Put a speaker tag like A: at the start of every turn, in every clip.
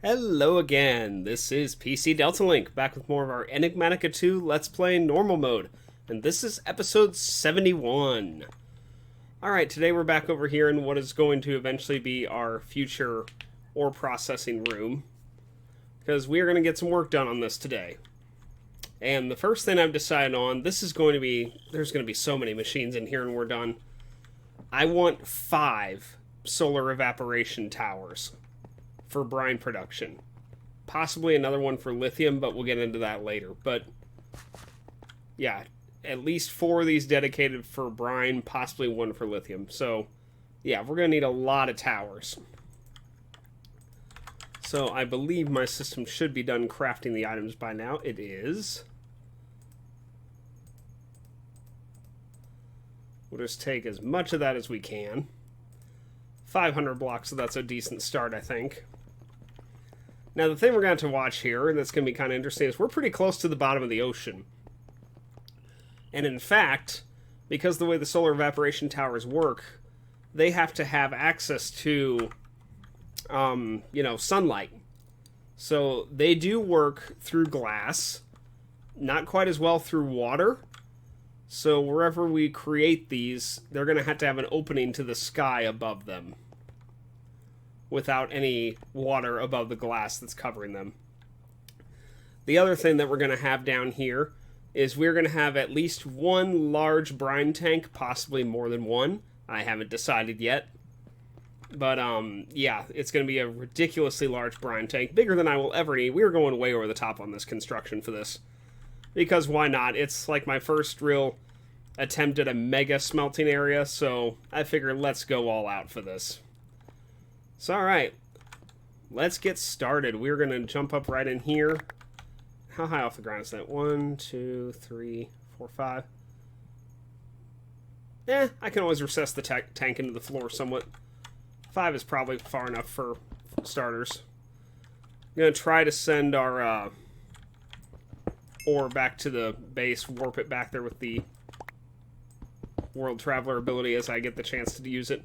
A: Hello again, this is PC Delta Link, back with more of our Enigmatica 2 Let's Play Normal Mode, and this is episode 71. Alright, today we're back over here in what is going to eventually be our future ore processing room, because we are going to get some work done on this today. And the first thing I've decided on, this is going to be, there's going to be so many machines in here and we're done. I want 5 solar evaporation towers for brine production. Possibly another one for lithium, but we'll get into that later. But, yeah, at least 4 of these dedicated for brine, possibly 1 for lithium. So, yeah, we're going to need a lot of towers. So, I believe my system should be done crafting the items by now. It is. We'll just take as much of that as we can. 500 blocks, so that's a decent start, I think. Now, the thing we're going to have to watch here, and that's going to be kind of interesting, is we're pretty close to the bottom of the ocean. And in fact, because the way the solar evaporation towers work, they have to have access to, sunlight. So they do work through glass, not quite as well through water. So wherever we create these, they're going to have an opening to the sky above them, without any water above the glass that's covering them. The other thing that we're going to have down here is we're going to have at least 1 large brine tank, possibly more than 1. I haven't decided yet. But, yeah, it's going to be a ridiculously large brine tank, bigger than I will ever need. We were going way over the top on this construction for this. Because why not? It's like my first real attempt at a mega smelting area, so I figured let's go all out for this. So, alright, let's get started. We're going to jump up right in here. How high off the ground is that? 1, 2, 3, 4, 5. I can always recess the tank into the floor somewhat. 5 is probably far enough for starters. I'm going to try to send our ore back to the base, warp it back there with the World Traveler ability as I get the chance to use it.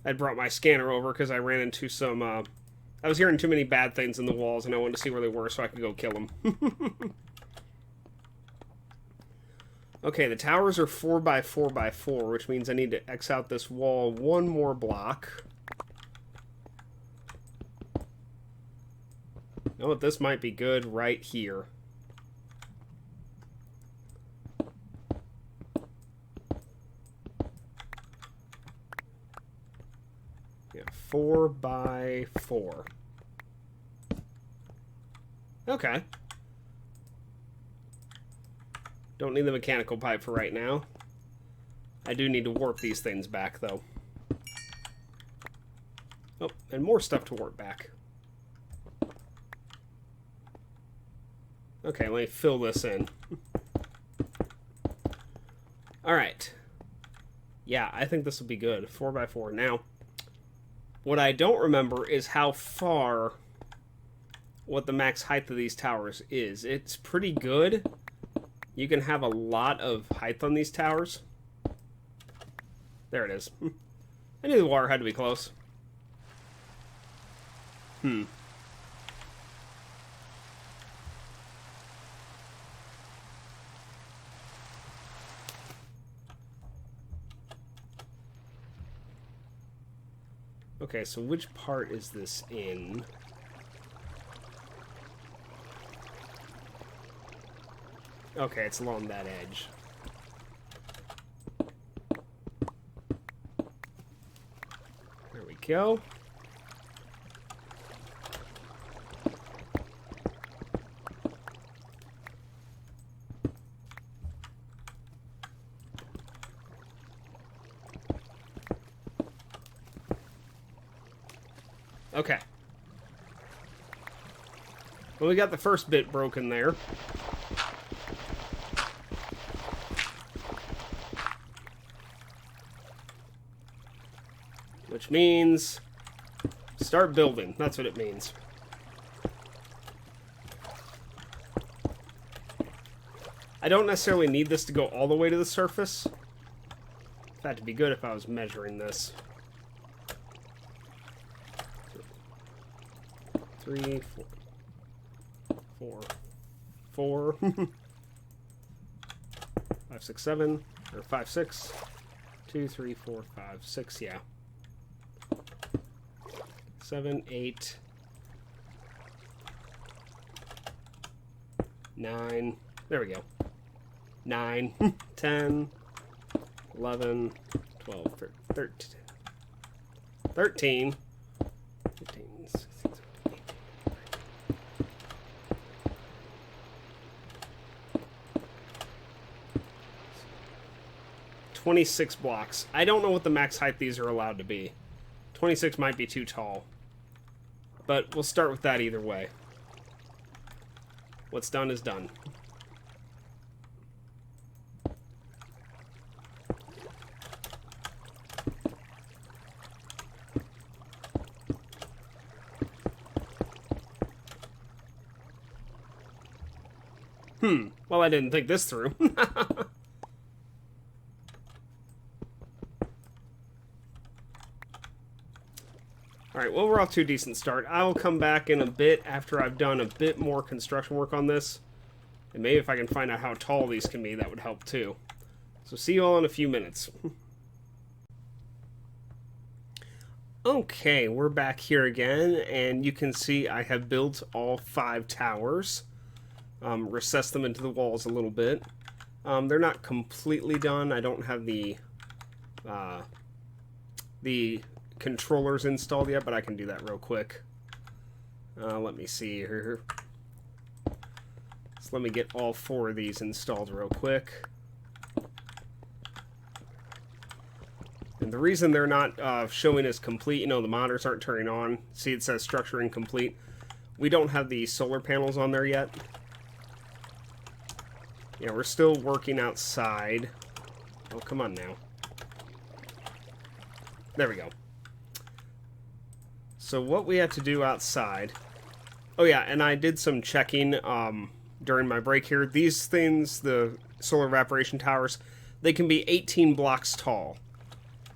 A: I brought my scanner over because I ran into some, I was hearing too many bad things in the walls and I wanted to see where they were so I could go kill them. Okay, the towers are 4x4x4, which means I need to X out this wall 1 more block. You know what, this might be good right here. Yeah, 4x4. Okay. Don't need the mechanical pipe for right now. I do need to warp these things back, though. Oh, and more stuff to warp back. Okay, let me fill this in. Alright. Yeah, I think this will be good. 4x4. Now, what I don't remember is how far what the max height of these towers is. It's pretty good. You can have a lot of height on these towers. There it is. I knew the water had to be close. Okay, so which part is this in? Okay, it's along that edge. There we go. Okay. Well, we got the first bit broken there. Which means start building. That's what it means. I don't necessarily need this to go all the way to the surface. That'd be good if I was measuring this. 3, 4, 4, 5, 6, 7, or 5, 6, 2, 3, 4, 5, 6, yeah. 7, 8, 9, there we go. 9, 10, 11, 12, 13, 13, 15, 16, 17, 26 blocks. I don't know what the max height these are allowed to be. 26 might be too tall. But we'll start with that either way. What's done is done. Well, I didn't think this through. Alright, well, we're off to a decent start. I will come back in a bit after I've done a bit more construction work on this. And maybe if I can find out how tall these can be, that would help too. So see you all in a few minutes. Okay, we're back here again, and you can see I have built all 5 towers. Recessed them into the walls a little bit. They're not completely done. I don't have the controllers installed yet, but I can do that real quick. Let me see here. So let me get all 4 of these installed real quick. And the reason they're not showing as complete, you know, the monitors aren't turning on. See, it says structure incomplete. We don't have the solar panels on there yet. Yeah, we're still working outside. Oh, come on now. There we go. So what we have to do outside... Oh yeah, and I did some checking during my break here. These things, the solar evaporation towers, they can be 18 blocks tall.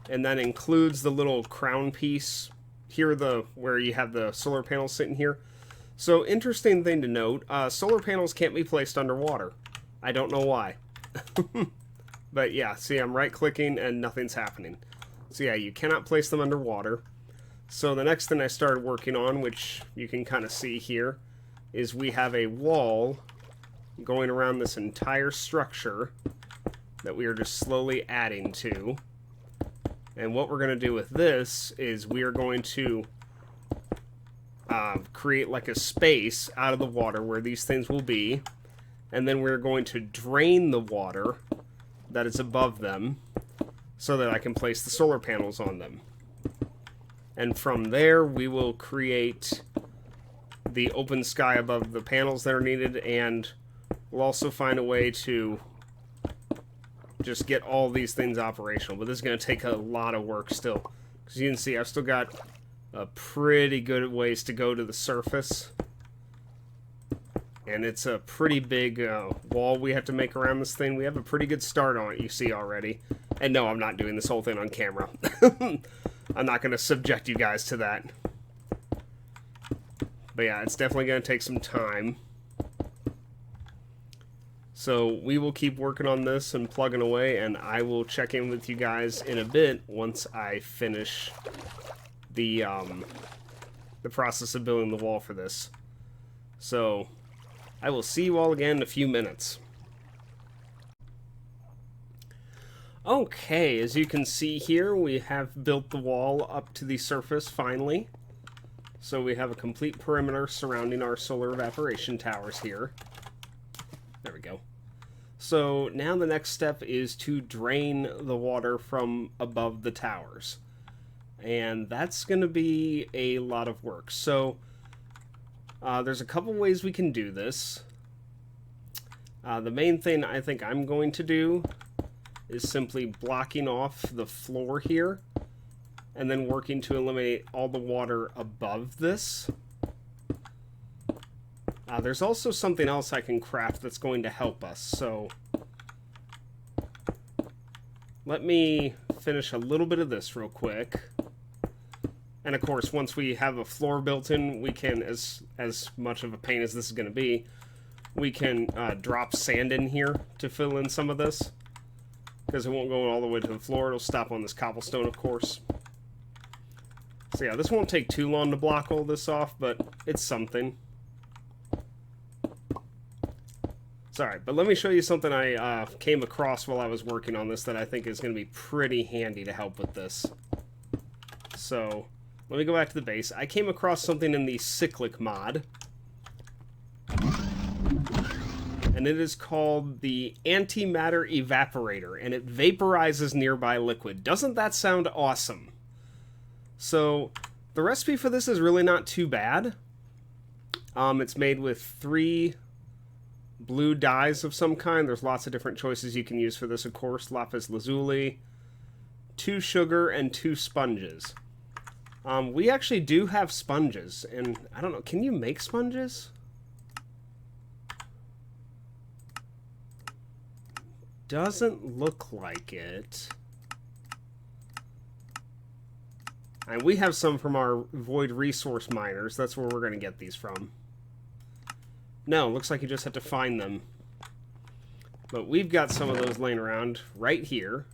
A: And that includes the little crown piece here, where you have the solar panels sitting here. So, interesting thing to note, solar panels can't be placed underwater. I don't know why. But yeah, see, I'm right-clicking and nothing's happening. So yeah, you cannot place them underwater. So the next thing I started working on, which you can kind of see here, is we have a wall going around this entire structure that we are just slowly adding to. And what we're going to do with this is we are going to create like a space out of the water where these things will be. And then we're going to drain the water that is above them so that I can place the solar panels on them. And from there, we will create the open sky above the panels that are needed, and we'll also find a way to just get all these things operational. But this is going to take a lot of work still. Because you can see, I've still got a pretty good ways to go to the surface. And it's a pretty big wall we have to make around this thing. We have a pretty good start on it, you see already. And no, I'm not doing this whole thing on camera. I'm not going to subject you guys to that. But yeah, it's definitely going to take some time. So we will keep working on this and plugging away, and I will check in with you guys in a bit once I finish the process of building the wall for this. So I will see you all again in a few minutes. Okay, as you can see here, we have built the wall up to the surface finally. So we have a complete perimeter surrounding our solar evaporation towers here. There we go. So now the next step is to drain the water from above the towers. And that's going to be a lot of work. So there's a couple ways we can do this. The main thing I think I'm going to do is simply blocking off the floor here and then working to eliminate all the water above this. There's also something else I can craft that's going to help us, so let me finish a little bit of this real quick, And of course, once we have a floor built in, we can, as much of a pain as this is going to be, we can drop sand in here to fill in some of this. Because it won't go all the way to the floor. It'll stop on this cobblestone, of course. So yeah, this won't take too long to block all this off, but it's something. It's alright, but let me show you something I came across while I was working on this that I think is going to be pretty handy to help with this. So, let me go back to the base. I came across something in the cyclic mod. And it is called the antimatter evaporator, and it vaporizes nearby liquid. Doesn't that sound awesome? So, the recipe for this is really not too bad. It's made with 3 blue dyes of some kind. There's lots of different choices you can use for this, of course. Lapis lazuli, 2 sugar, and 2 sponges. We actually do have sponges, and I don't know, can you make sponges? Doesn't look like it. And we have some from our void resource miners. That's where we're going to get these from. No, looks like you just have to find them. But we've got some of those laying around right here.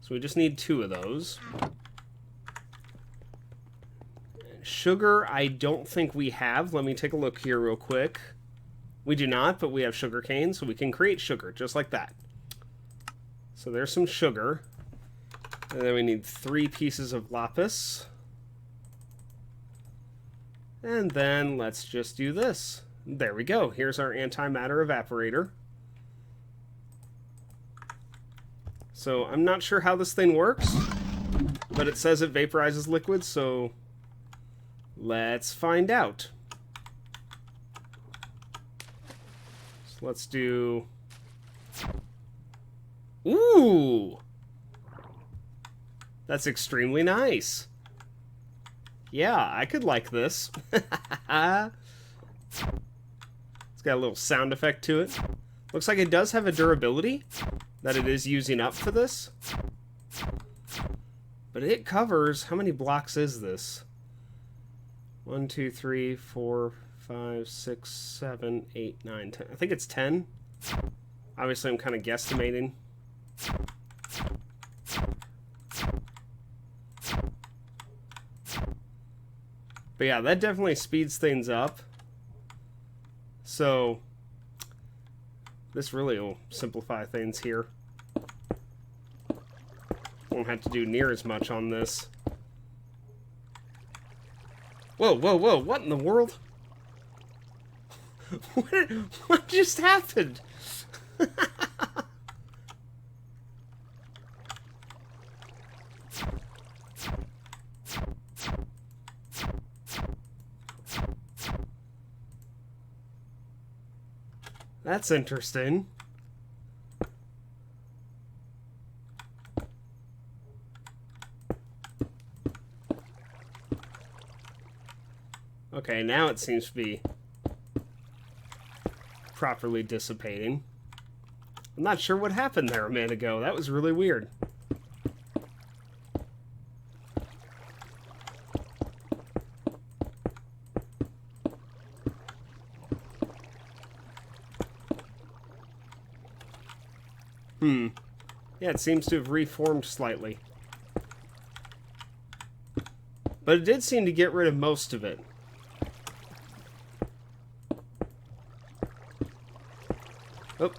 A: So we just need 2 of those. Sugar, I don't think we have. Let me take a look here real quick. We do not, but we have sugar cane, so we can create sugar, just like that. So there's some sugar. And then we need 3 pieces of lapis. And then let's just do this. There we go. Here's our antimatter evaporator. So I'm not sure how this thing works, but it says it vaporizes liquid, so let's find out. So let's do... Ooh! That's extremely nice. Yeah, I could like this. It's got a little sound effect to it. Looks like it does have a durability that it is using up for this. But it covers... How many blocks is this? 1, 2, 3, 4, 5, 6, 7, 8, 9, 10. I think it's 10. Obviously, I'm kind of guesstimating. But yeah, that definitely speeds things up. So, this really will simplify things here. Won't have to do near as much on this. Whoa, whoa, whoa, what in the world? What just happened? That's interesting. Okay, now it seems to be properly dissipating. I'm not sure what happened there a minute ago. That was really weird. Yeah, it seems to have reformed slightly. But it did seem to get rid of most of it. Oh.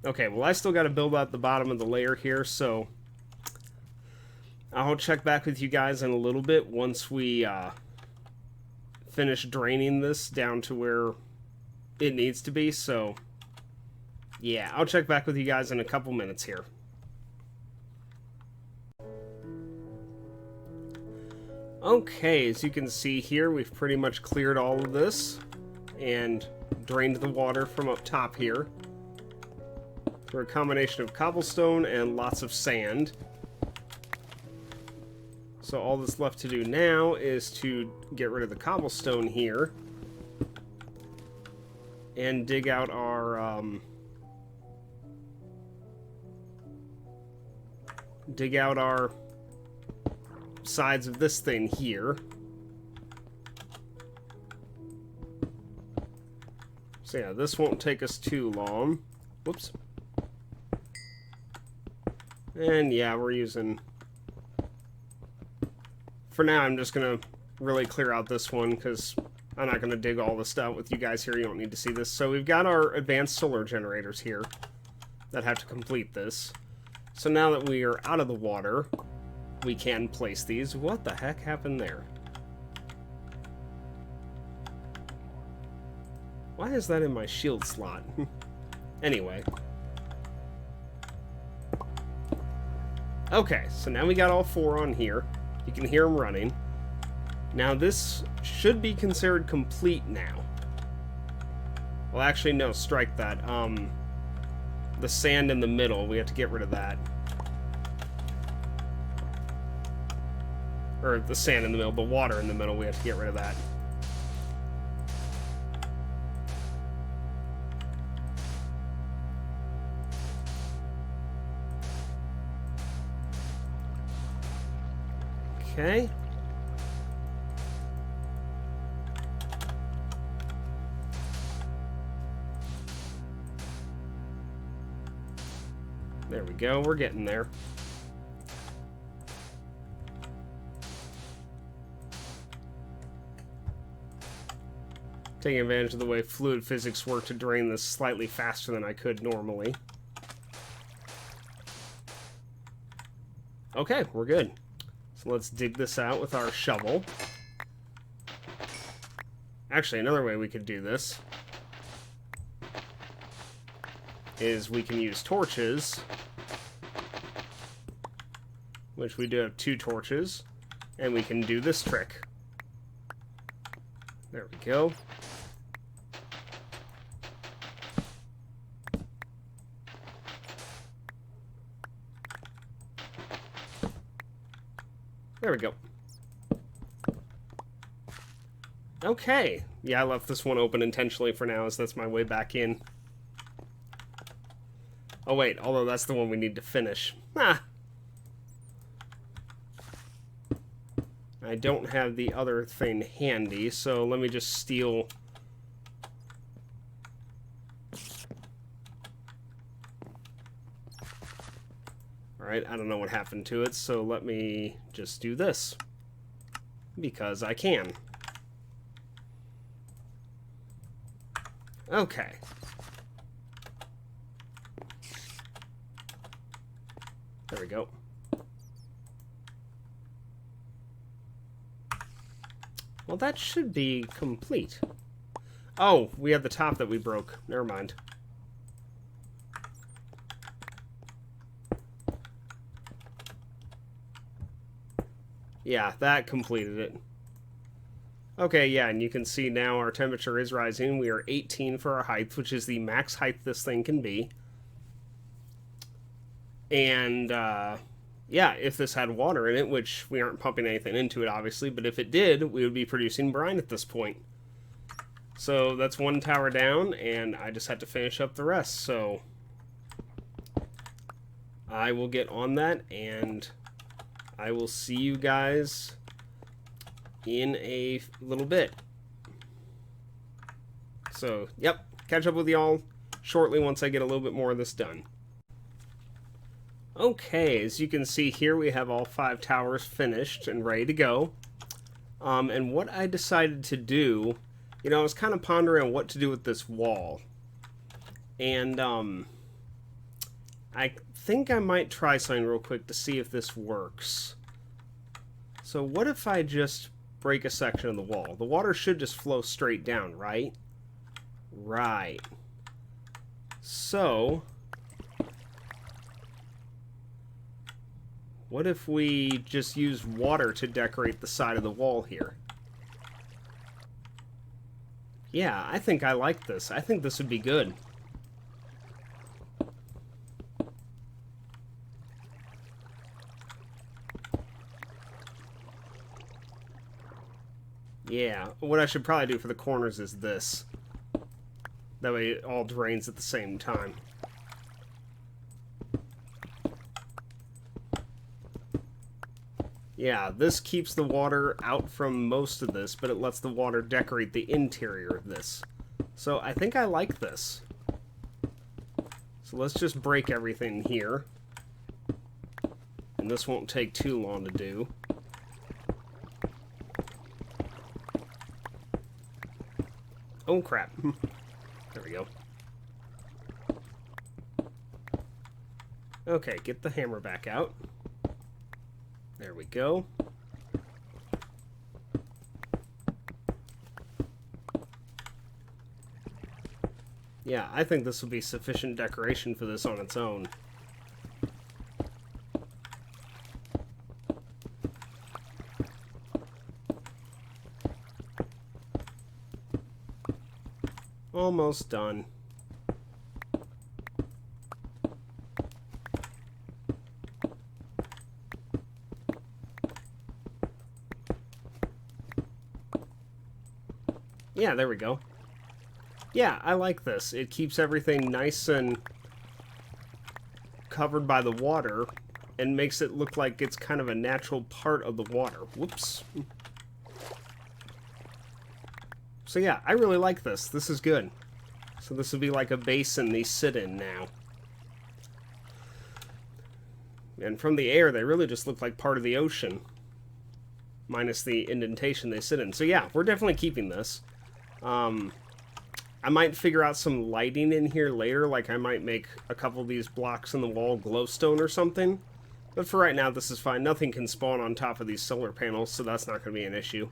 A: Okay, well I still got to build out the bottom of the layer here, so I'll check back with you guys in a little bit once we finish draining this down to where it needs to be, so yeah, I'll check back with you guys in a couple minutes here. Okay, as you can see here, we've pretty much cleared all of this and drained the water from up top here through a combination of cobblestone and lots of sand. So all that's left to do now is to get rid of the cobblestone here and dig out our dig out our sides of this thing here. So yeah, this won't take us too long. Whoops. And yeah, we're using... For now, I'm just going to really clear out this one, because I'm not going to dig all this out with you guys here. You don't need to see this. So we've got our advanced solar generators here that have to complete this. So now that we are out of the water, we can place these. What the heck happened there? Why is that in my shield slot? Anyway. Okay, so now we got all 4 on here. You can hear them running. Now this should be considered complete now. Well, actually, no, strike that. The sand in the middle, we have to get rid of that. Or the sand in the middle, the water in the middle, we have to get rid of that. Okay. There we go, we're getting there. Taking advantage of the way fluid physics work to drain this slightly faster than I could normally. Okay, we're good. So let's dig this out with our shovel. Actually, another way we could do this is we can use torches, which we do have 2 torches, and we can do this trick. There we go. There we go. Okay. Yeah, I left this one open intentionally for now, as that's my way back in. Oh wait, although that's the one we need to finish. Ah! I don't have the other thing handy, so let me just steal... Alright, I don't know what happened to it, so let me just do this. Because I can. Okay. There we go. Well, that should be complete. Oh, we have the top that we broke. Never mind. Yeah, that completed it. Okay, yeah, and you can see now our temperature is rising. We are 18 for our height, which is the max height this thing can be. And, yeah, if this had water in it, which we aren't pumping anything into it, obviously, but if it did, we would be producing brine at this point. So that's 1 tower down, and I just had to finish up the rest, so I will get on that, and I will see you guys in a little bit. So, yep, catch up with y'all shortly once I get a little bit more of this done. Okay, as you can see here, we have all 5 towers finished and ready to go. And what I decided to do, you know, I was kind of pondering on what to do with this wall. And, I think I might try something real quick to see if this works. So what if I just break a section of the wall? The water should just flow straight down, right? Right. So what if we just use water to decorate the side of the wall here? Yeah, I think I like this. I think this would be good. Yeah, what I should probably do for the corners is this. That way it all drains at the same time. Yeah, this keeps the water out from most of this, but it lets the water decorate the interior of this. So I think I like this. So let's just break everything here. And this won't take too long to do. Oh crap. There we go. Okay, get the hammer back out. There we go. Yeah, I think this will be sufficient decoration for this on its own. Almost done. Yeah, there we go. Yeah, I like this. It keeps everything nice and covered by the water and makes it look like it's kind of a natural part of the water. Whoops. So yeah, I really like this. This is good. So this would be like a basin they sit in now. And from the air, they really just look like part of the ocean. Minus the indentation they sit in. So yeah, we're definitely keeping this. I might figure out some lighting in here later, like I might make a couple of these blocks in the wall glowstone or something. But for right now, this is fine. Nothing can spawn on top of these solar panels, so that's not going to be an issue.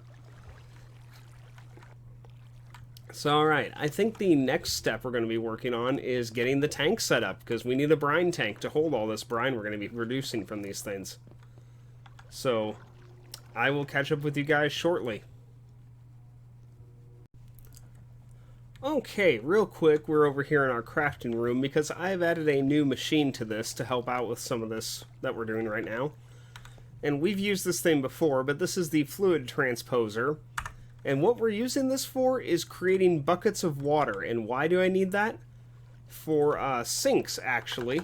A: So alright, I think the next step we're going to be working on is getting the tank set up, because we need a brine tank to hold all this brine we're going to be producing from these things. So, I will catch up with you guys shortly. Okay, real quick, we're over here in our crafting room because I've added a new machine to this to help out with some of this that we're doing right now. And we've used this thing before, but this is the fluid transposer. And what we're using this for is creating buckets of water. And why do I need that? For sinks, actually.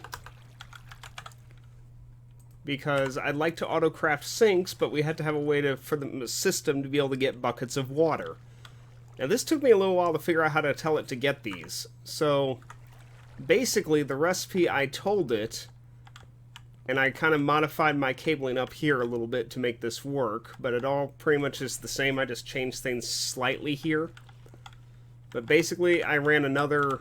A: Because I'd like to auto-craft sinks, but we had to have a way for the system to be able to get buckets of water. Now this took me a little while to figure out how to tell it to get these. So basically the recipe, I told it, and I kind of modified my cabling up here a little bit to make this work, but it all pretty much is the same. I just changed things slightly here. But basically I ran another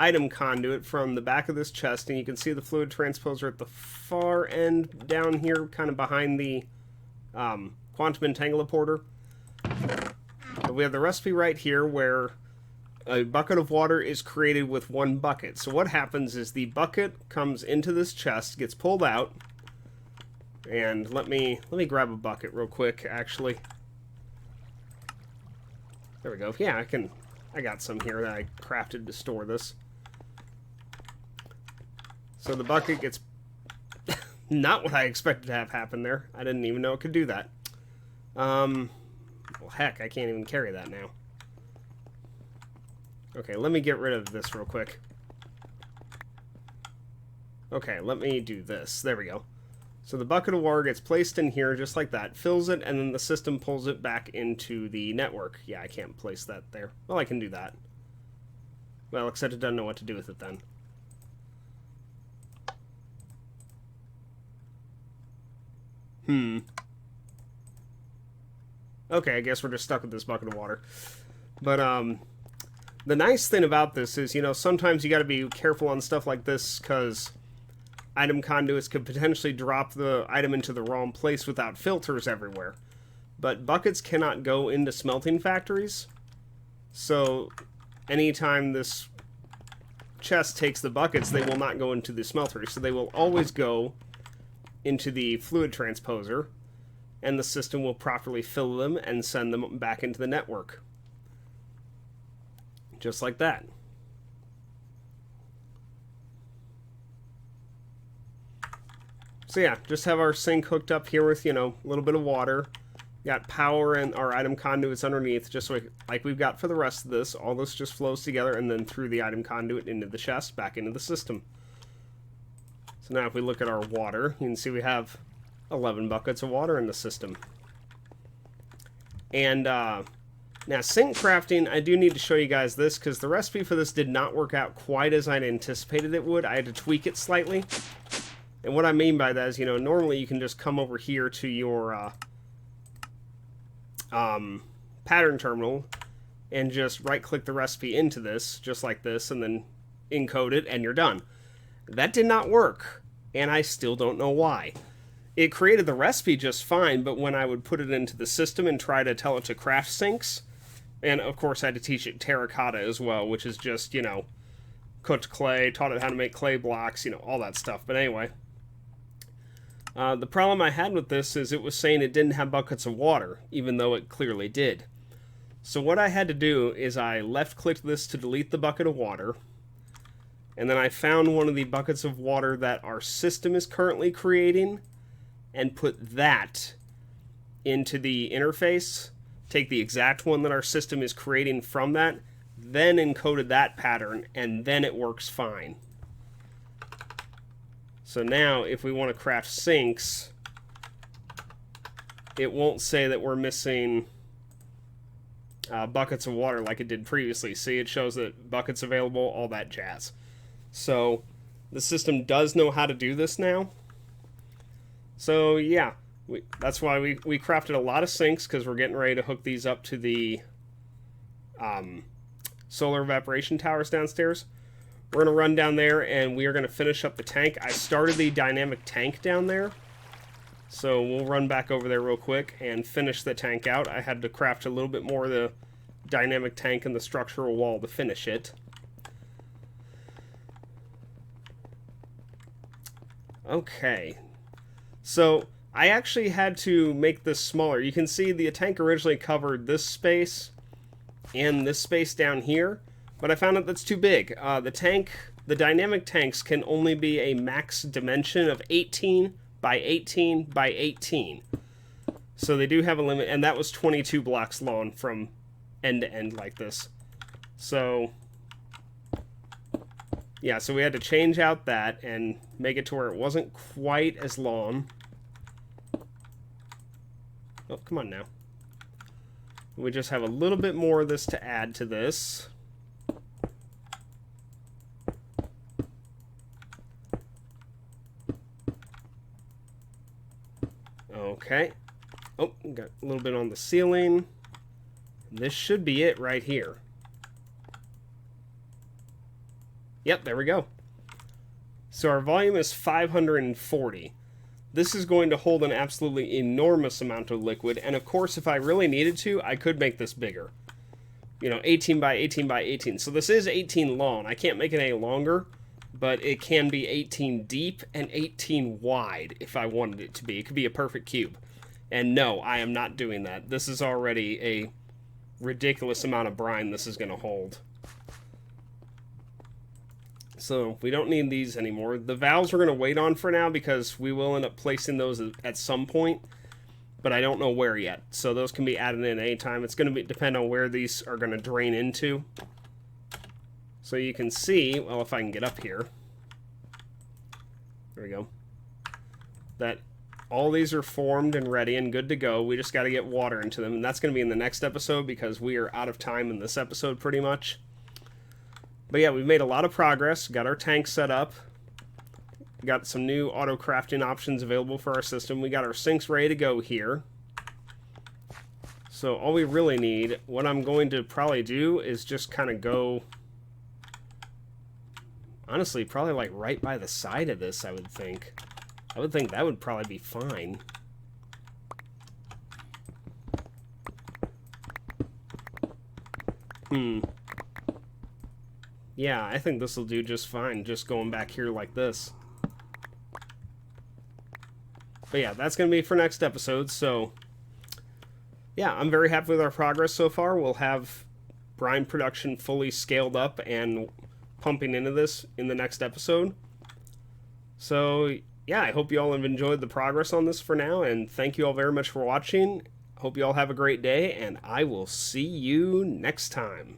A: item conduit from the back of this chest, and you can see the fluid transposer at the far end down here, kind of behind the quantum entangleporter. But we have the recipe right here where a bucket of water is created with one bucket. So what happens is the bucket comes into this chest, gets pulled out, and let me grab a bucket real quick, actually. There we go. Yeah, I got some here that I crafted to store this. So the bucket gets not what I expected to have happen there. I didn't even know it could do that. Well, heck, I can't even carry that now. Okay, let me get rid of this real quick. Okay, let me do this. There we go. So the bucket of water gets placed in here just like that, fills it, and then the system pulls it back into the network. Yeah, I can't place that there. Well, I can do that. Well, except it doesn't know what to do with it then. Okay, I guess we're just stuck with this bucket of water. But, the nice thing about this is, you know, sometimes you gotta be careful on stuff like this, because item conduits could potentially drop the item into the wrong place without filters everywhere. But buckets cannot go into smelting factories, so anytime this chest takes the buckets, they will not go into the smeltery, so they will always go into the fluid transposer, and the system will properly fill them and send them back into the network. Just like that. So yeah, just have our sink hooked up here with, you know, a little bit of water. Got power and our item conduits underneath, just like we've got for the rest of this. All this just flows together and then through the item conduit into the chest, back into the system. So now if we look at our water, you can see we have 11 buckets of water in the system. And now sink crafting, I do need to show you guys this because the recipe for this did not work out quite as I'd anticipated it would. I had to tweak it slightly. And what I mean by that is, you know, normally you can just come over here to your pattern terminal and just right-click the recipe into this, just like this, and then encode it, and you're done. That did not work, and I still don't know why. It created the recipe just fine, but when I would put it into the system and try to tell it to craft sinks, and of course I had to teach it terracotta as well, which is just, you know, cooked clay, taught it how to make clay blocks, you know, all that stuff. But anyway, the problem I had with this is it was saying it didn't have buckets of water, even though it clearly did. So what I had to do is I left-clicked this to delete the bucket of water, and then I found one of the buckets of water that our system is currently creating, and put that into the interface, take the exact one that our system is creating from that, then encoded that pattern, and then it works fine. So now, if we want to craft sinks, it won't say that we're missing buckets of water like it did previously. See, it shows that buckets available, all that jazz. So, the system does know how to do this now. So, yeah, that's why we crafted a lot of sinks, because we're getting ready to hook these up to the solar evaporation towers downstairs. We're going to run down there, and we are going to finish up the tank. I started the dynamic tank down there, so we'll run back over there real quick and finish the tank out. I had to craft a little bit more of the dynamic tank and the structural wall to finish it. Okay, so I actually had to make this smaller. You can see the tank originally covered this space and this space down here, but I found out that's too big. The dynamic tanks can only be a max dimension of 18 by 18 by 18. So they do have a limit, and that was 22 blocks long from end to end like this. So, yeah, so we had to change out that and make it to where it wasn't quite as long. Oh, come on now. We just have a little bit more of this to add to this. Okay. Oh, got a little bit on the ceiling. This should be it right here. Yep, there we go. So our volume is 540. This is going to hold an absolutely enormous amount of liquid, and of course, if I really needed to, I could make this bigger. You know, 18 by 18 by 18. So this is 18 long. I can't make it any longer, but it can be 18 deep and 18 wide if I wanted it to be. It could be a perfect cube. And no, I am not doing that. This is already a ridiculous amount of brine this is going to hold. So we don't need these anymore. The valves we're going to wait on for now because we will end up placing those at some point, but I don't know where yet. So those can be added in anytime. It's going to depend on where these are going to drain into. So you can see, well, if I can get up here, there we go, that all these are formed and ready and good to go. We just got to get water into them, and that's going to be in the next episode because we are out of time in this episode pretty much. But yeah, we've made a lot of progress, got our tank set up, got some new auto crafting options available for our system. We got our sinks ready to go here. So all we really need, what I'm going to probably do is just kind of go, honestly, probably like right by the side of this, I would think. I would think that would probably be fine. Yeah, I think this will do just fine, just going back here like this. But yeah, that's going to be for next episode, so yeah, I'm very happy with our progress so far. We'll have brine production fully scaled up and pumping into this in the next episode. So yeah, I hope you all have enjoyed the progress on this for now, and thank you all very much for watching. Hope you all have a great day, and I will see you next time.